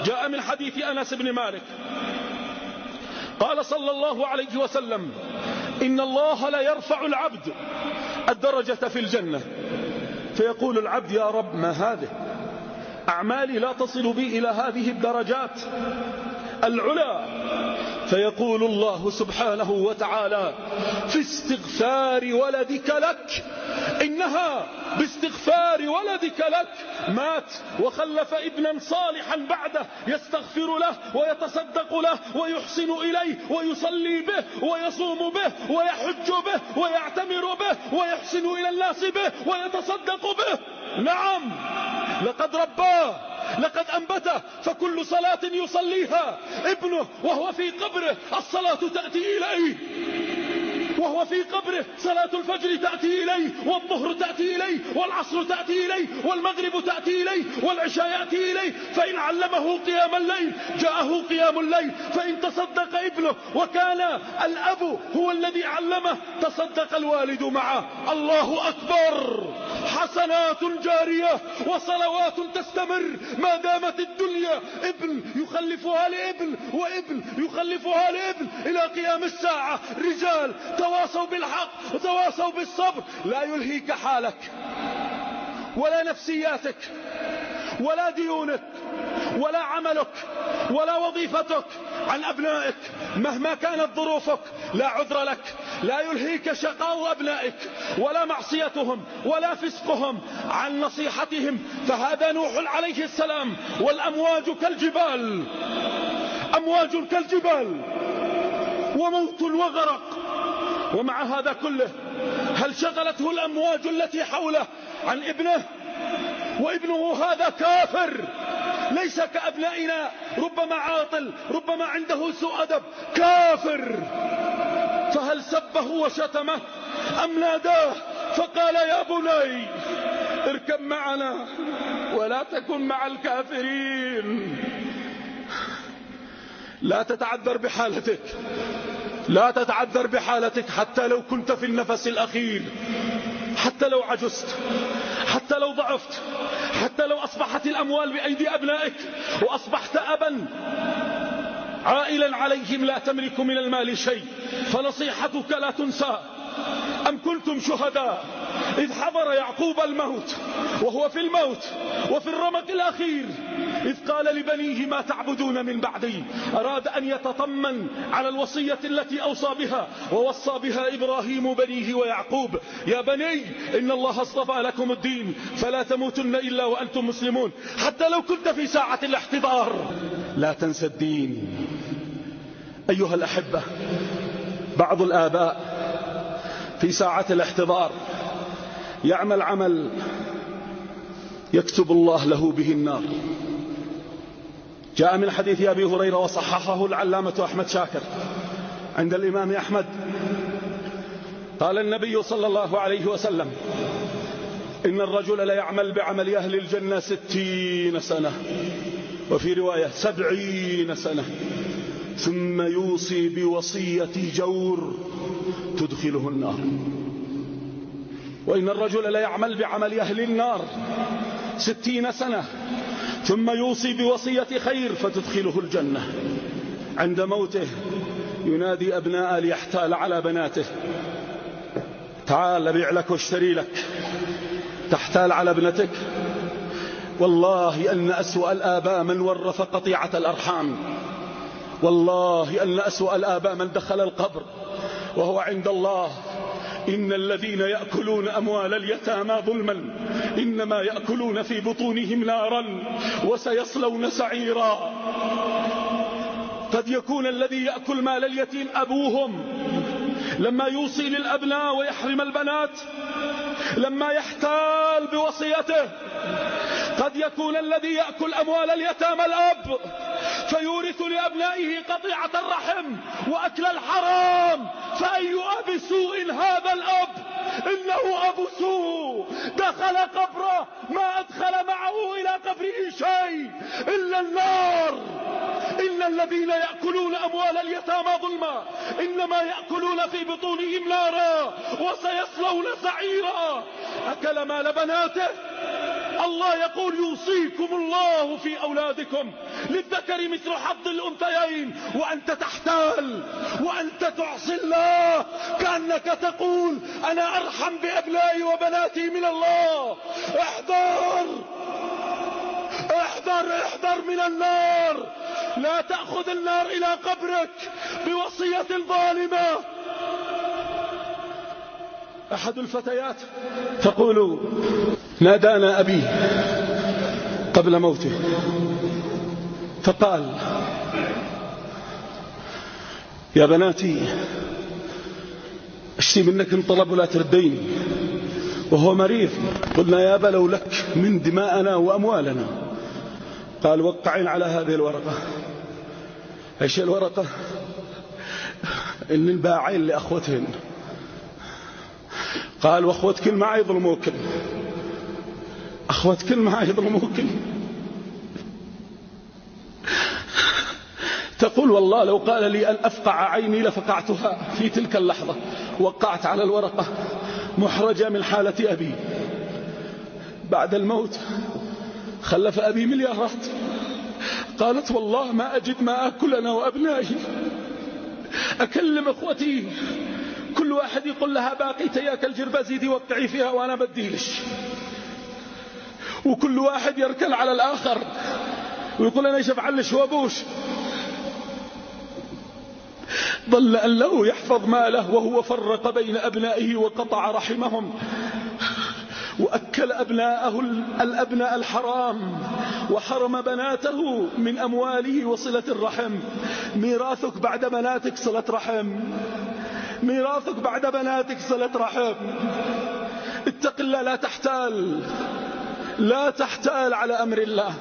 جاء من حديث أنس بن مالك قال صلى الله عليه وسلم: إن الله لا يرفع العبد الدرجة في الجنة، فيقول العبد: يا رب ما هذه؟ أعمالي لا تصل بي إلى هذه الدرجات العلا. فيقول الله سبحانه وتعالى: في استغفار ولدك لك، إنها باستغفار ولدك لك مات وخلف ابنا صالحا بعده يستغفر له ويتصدق له ويحسن إليه ويصلي به ويصوم به ويحج به ويعتمر به ويحسن إلى الناس به ويتصدق به. نعم، لقد رباه، لقد أنبته، فكل صلاة يصليها ابنه وهو في قبره الصلاة تأتي إليه، وهو في قبره صلاة الفجر تأتي إليه، والظهر تأتي إليه، والعصر تأتي إليه، والمغرب تأتي إليه، والعشاء يأتي إليه. فإن علمه قيام الليل جاءه قيام الليل، فإن تصدق ابنه وكان الأب هو الذي علمه تصدق الوالد معه. الله أكبر، حسنات جارية وصلوات تستمر ما دامت الدنيا. ابن يخلفها لابن وابن يخلفها لابن إلى قيام الساعة. رجال تواصوا بالحق وتواصوا بالصبر. لا يلهيك حالك ولا نفسياتك ولا ديونك ولا عملك ولا وظيفتك عن أبنائك مهما كانت ظروفك. لا عذر لك. لا يلهيك شقاء أبنائك ولا معصيتهم ولا فسقهم عن نصيحتهم. فهذا نوح عليه السلام، والأمواج كالجبال، أمواج كالجبال وموت وغرق. ومع هذا كله هل شغلته الأمواج التي حوله عن ابنه؟ وابنه هذا كافر ليس كأبنائنا، ربما عاطل، ربما عنده سوء أدب، كافر. فهل سبه وشتمه أم ناداه فقال: يا بني اركب معنا ولا تكن مع الكافرين؟ لا تتعذر بحالتك، لا تتعذر بحالتك، حتى لو كنت في النفس الأخير، حتى لو عجزت، حتى لو ضعفت، حتى لو أصبحت الأموال بأيدي أبنائك وأصبحت أبا عائلا عليهم لا تملك من المال شيء، فنصيحتك لا تنسى. أم كنتم شهداء إذ حضر يعقوب الموت وهو في الموت وفي الرمق الأخير إذ قال لبنيه: ما تعبدون من بعدي؟ أراد أن يتطمن على الوصية التي أوصى بها ووصى بها إبراهيم بنيه ويعقوب: يا بني إن الله اصطفى لكم الدين فلا تموتن إلا وأنتم مسلمون. حتى لو كنت في ساعة الاحتضار لا تنسى الدين. أيها الأحبة، بعض الآباء في ساعة الاحتضار يعمل عمل يكتب الله له به النار. جاء من حديث أبي هريرة وصححه العلامة أحمد شاكر عند الإمام أحمد، قال النبي صلى الله عليه وسلم: إن الرجل لا يعمل بعمل أهل الجنة 60 سنة، وفي رواية 70 سنة، ثم يوصي بوصية جور تدخله النار. وإن الرجل لا يعمل بعمل أهل النار 60 سنة، ثم يوصي بوصية خير فتدخله الجنة. عند موته ينادي أبناء ليحتال على بناته: تعال أبيع لك واشتري لك، تحتال على ابنتك؟ والله أن أسوأ الآباء من ورث قطيعة الأرحام، والله أن أسوأ الآباء من دخل القبر وهو عند الله. إن الذين يأكلون أموال اليتامى ظلما إنما يأكلون في بطونهم نارا وسيصلون سعيرا. قد يكون الذي يأكل مال اليتيم أبوهم لما يوصي للأبناء ويحرم البنات، لما يحتال بوصيته. قد يكون الذي يأكل أموال اليتامى الأب فيورث لأبنائه قطيعة الرحم وأكل الحرام. فأي أب سوء هذا الأب؟ إنه أب سوء دخل قبره ما أدخل معه إلى قبره شيء إلا النار. إن الذين يأكلون أموال اليتامى ظلما إنما يأكلون في بطونهم نارا وسيصلون سعيرا. أكل مال بناته، الله يقول يوصيكم الله في أولادكم للذكر مثل حظ الأنثيين، وأنت تحتال وأنت تعصي الله كأنك تقول أنا أرحم بأبنائي وبناتي من الله. احذر احذر احذر من النار، لا تأخذ النار إلى قبرك بوصية ظالمة. أحد الفتيات تقول نادانا أبي قبل موته فقال يا بناتي اشتي منك ان طلب ولا ترديني، وهو مريض. قلنا يا أبا لو لك من دماءنا وأموالنا. قال وقعين على هذه الورقة. ايش الورقة؟ ان الباعين لأخوتهن. قال واخوتك معي يظلموك، اخوتك معي يظلموك. تقول والله لو قال لي أن أفقع عيني لفقعتها في تلك اللحظة. وقعت على الورقة محرجة من حالة أبي. بعد الموت خلف أبي مليارات. قالت والله ما أجد ما أكل أنا وأبنائي. أكلم أخوتي كل واحد يقول لها باقي تياك الجربة زيدي وقعي فيها وأنا بديلش، وكل واحد يركل على الآخر ويقول أنا يشفعلش وابوش. ظل أن له يحفظ ماله وهو فرق بين أبنائه وقطع رحمهم، وأكل أبناءه الأبناء الحرام، وحرم بناته من أمواله وصلة الرحم. ميراثك بعد بناتك صلة رحم، ميراثك بعد بناتك صلة رحم. اتق الله، لا تحتال على أمر الله.